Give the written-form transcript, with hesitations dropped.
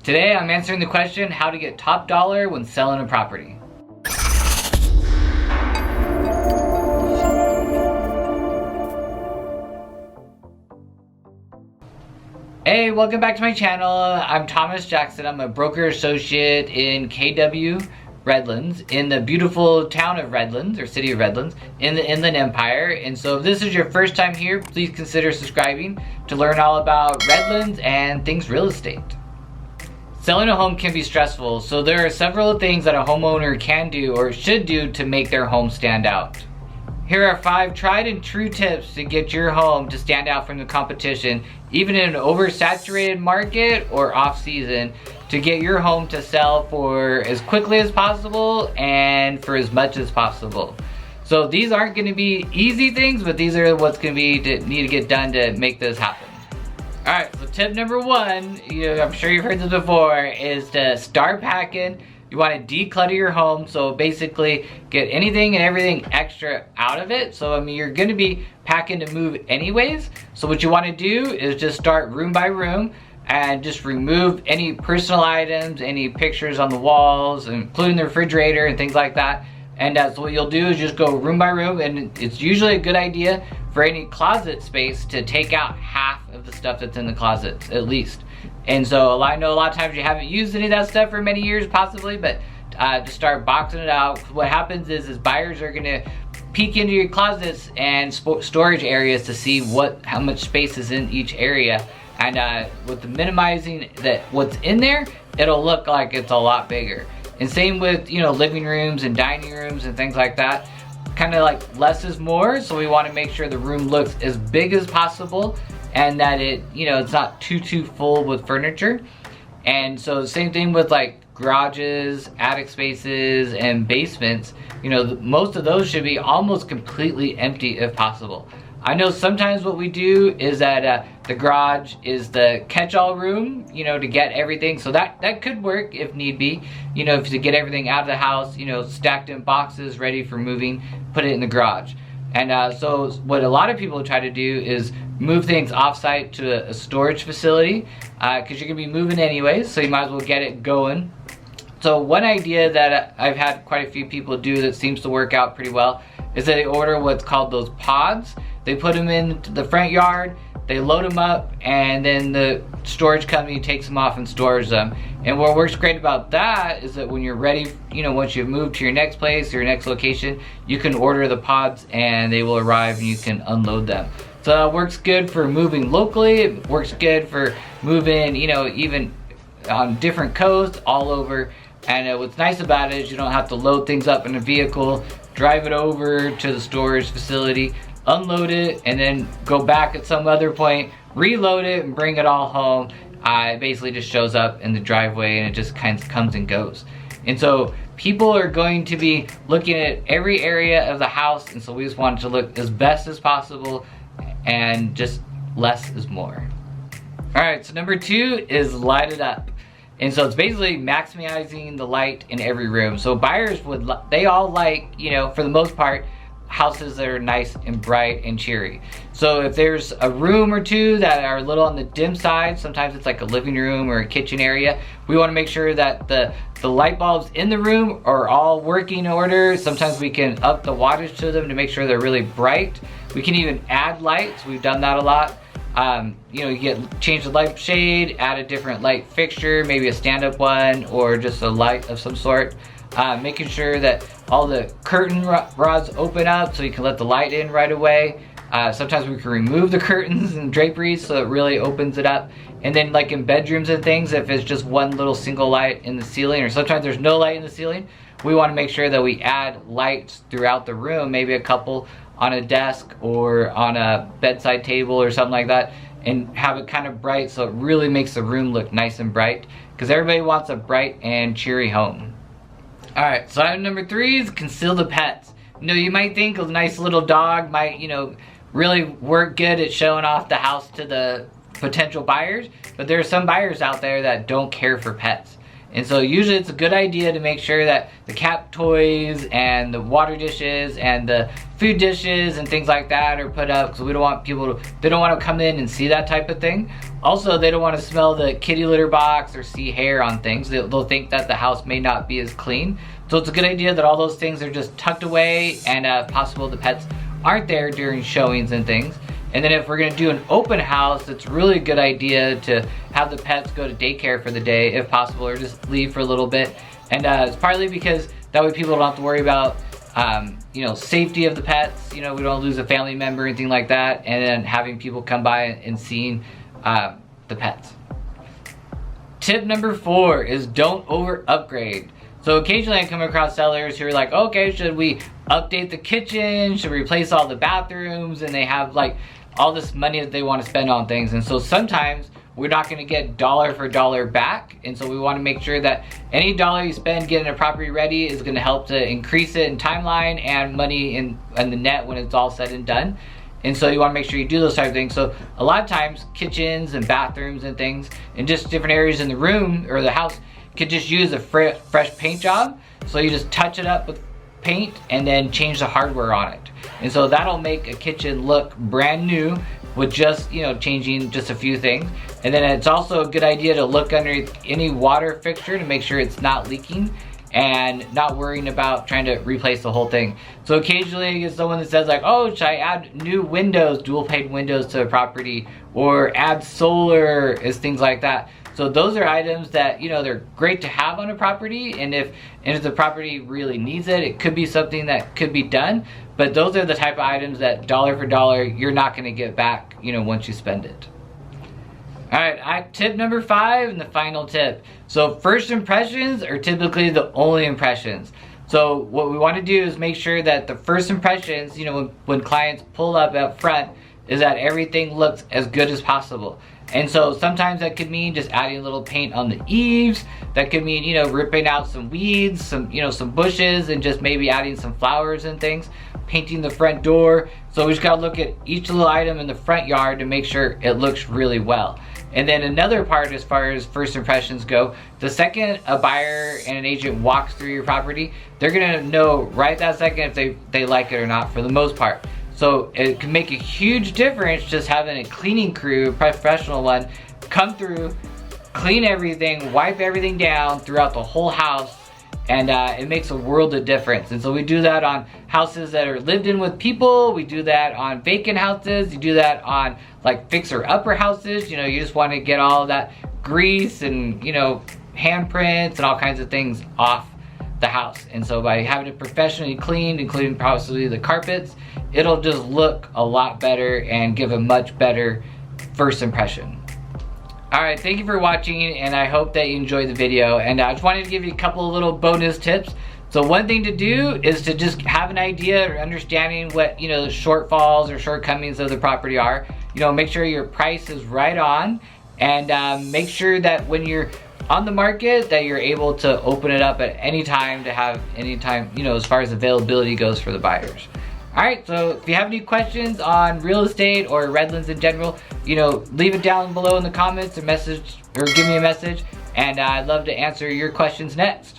Today I'm answering the question, how to get top dollar when selling a property. Hey, welcome back to my channel. I'm Thomas Jackson. I'm a broker associate in KW Redlands in the beautiful town of Redlands, or city of Redlands, in the Inland Empire. And so if this is your first time here, please consider subscribing to learn all about Redlands and things real estate. Selling a home can be stressful, so there are several things that a homeowner can do or should do to make their home stand out. Here are 5 tried and true tips to get your home to stand out from the competition, even in an oversaturated market or off-season, to get your home to sell for as quickly as possible and for as much as possible. So these aren't going to be easy things, but these are what's going to be need to get done to make this happen. Alright, so tip number 1, I'm sure you've heard this before, is to start packing. You want to declutter your home, so basically get anything and everything extra out of it. So you're going to be packing to move anyways. So what you want to do is just start room by room and just remove any personal items, any pictures on the walls, including the refrigerator and things like that. And so what you'll do is just go room by room, and it's usually a good idea for any closet space to take out half of the stuff that's in the closets, at least. And so I know a lot of times you haven't used any of that stuff for many years possibly, but just start boxing it out. What happens is buyers are gonna peek into your closets and storage areas to see how much space is in each area. And with the minimizing what's in there, it'll look like it's a lot bigger. And same with living rooms and dining rooms and things like that. Kind of like less is more, so we want to make sure the room looks as big as possible and that it's not too full with furniture. And so the same thing with like garages, attic spaces, and basements. Most of those should be almost completely empty if possible. I know sometimes what we do is that the garage is the catch-all room, to get everything. So that could work if need be, if to get everything out of the house, stacked in boxes, ready for moving, put it in the garage. And so what a lot of people try to do is move things off-site to a storage facility, because you're gonna be moving anyways, so you might as well get it going. So one idea that I've had quite a few people do that seems to work out pretty well is that they order what's called those pods. They put them in the front yard, they load them up, and then the storage company takes them off and stores them. And what works great about that is that when you're ready, once you've moved to your next place or your next location, you can order the pods and they will arrive and you can unload them. So it works good for moving locally, it works good for moving, even on different coasts all over. And what's nice about it is you don't have to load things up in a vehicle, drive it over to the storage facility, unload it, and then go back at some other point, reload it, and bring it all home. It basically just shows up in the driveway and it just kind of comes and goes. And so people are going to be looking at every area of the house, and so we just want it to look as best as possible, and just less is more. Alright, so number 2 is light it up. And so it's basically maximizing the light in every room. So buyers they all like, for the most part, houses that are nice and bright and cheery. So if there's a room or two that are a little on the dim side, sometimes it's like a living room or a kitchen area, we want to make sure that the light bulbs in the room are all working order. Sometimes we can up the wattage to them to make sure they're really bright. We can even add lights. We've done that a lot. You change the light shade, add a different light fixture, maybe a stand-up one or just a light of some sort. Making sure that all the curtain rods open up so you can let the light in right away. Sometimes we can remove the curtains and draperies so it really opens it up. And then like in bedrooms and things, if it's just one little single light in the ceiling, or sometimes there's no light in the ceiling, we want to make sure that we add lights throughout the room, maybe a couple on a desk or on a bedside table or something like that, and have it kind of bright so it really makes the room look nice and bright, because everybody wants a bright and cheery home. Alright, so item number 3 is conceal the pets. You might think a nice little dog might, really work good at showing off the house to the potential buyers, but there are some buyers out there that don't care for pets. And so usually it's a good idea to make sure that the cat toys and the water dishes and the food dishes and things like that are put up, because we don't want people to, they don't want to come in and see that type of thing. Also, they don't want to smell the kitty litter box or see hair on things. They'll think that the house may not be as clean. So it's a good idea that all those things are just tucked away, and if possible the pets aren't there during showings and things. And then if we're gonna do an open house, it's really a good idea to have the pets go to daycare for the day if possible, or just leave for a little bit. And it's partly because that way people don't have to worry about you know, safety of the pets. You know, we don't lose a family member or anything like that, and then having people come by and seeing the pets. Tip number 4 is don't over upgrade. So occasionally I come across sellers who are like, okay, should we update the kitchen? Should we replace all the bathrooms? And they have like all this money that they want to spend on things. And so sometimes we're not going to get dollar for dollar back. And so we want to make sure that any dollar you spend getting a property ready is going to help to increase it in timeline and money in the net when it's all said and done. And so you want to make sure you do those type of things. So a lot of times kitchens and bathrooms and things and just different areas in the room or the house could just use a fresh paint job. So you just touch it up with paint and then change the hardware on it. And so that'll make a kitchen look brand new with just, you know, changing just a few things. And then it's also a good idea to look under any water fixture to make sure it's not leaking, and not worrying about trying to replace the whole thing. So occasionally I get someone that says like, oh, should I add new windows, dual pane windows to a property, or add solar, as things like that. So those are items that, you know, they're great to have on a property, and if the property really needs it, it could be something that could be done. But those are the type of items that dollar for dollar you're not going to get back, you know, once you spend it. All right, tip number 5 and the final tip. So first impressions are typically the only impressions. So what we want to do is make sure that the first impressions, you know, when clients pull up front, is that everything looks as good as possible. And so sometimes that could mean just adding a little paint on the eaves. That could mean, you know, ripping out some weeds, some bushes, and just maybe adding some flowers and things. Painting the front door. So we just gotta look at each little item in the front yard to make sure it looks really well. And then another part, as far as first impressions go, the second a buyer and an agent walks through your property, they're gonna know right that second if they like it or not, for the most part. So it can make a huge difference just having a cleaning crew, a professional one, come through, clean everything, wipe everything down throughout the whole house, and it makes a world of difference. And so we do that on houses that are lived in with people, we do that on vacant houses, you do that on like fixer-upper houses. You know, you just want to get all of that grease and, you know, handprints and all kinds of things off the house. And so by having it professionally cleaned, including possibly the carpets, it'll just look a lot better and give a much better first impression. Alright, thank you for watching, and I hope that you enjoyed the video. And I just wanted to give you a couple of little bonus tips. So one thing to do is to just have an idea or understanding what, you know, the shortfalls or shortcomings of the property are. You know, make sure your price is right on, and make sure that when you're on the market that you're able to open it up at any time, to have any time, you know, as far as availability goes for the buyers. Alright, so if you have any questions on real estate or Redlands in general, you know, leave it down below in the comments or give me a message, and I'd love to answer your questions next.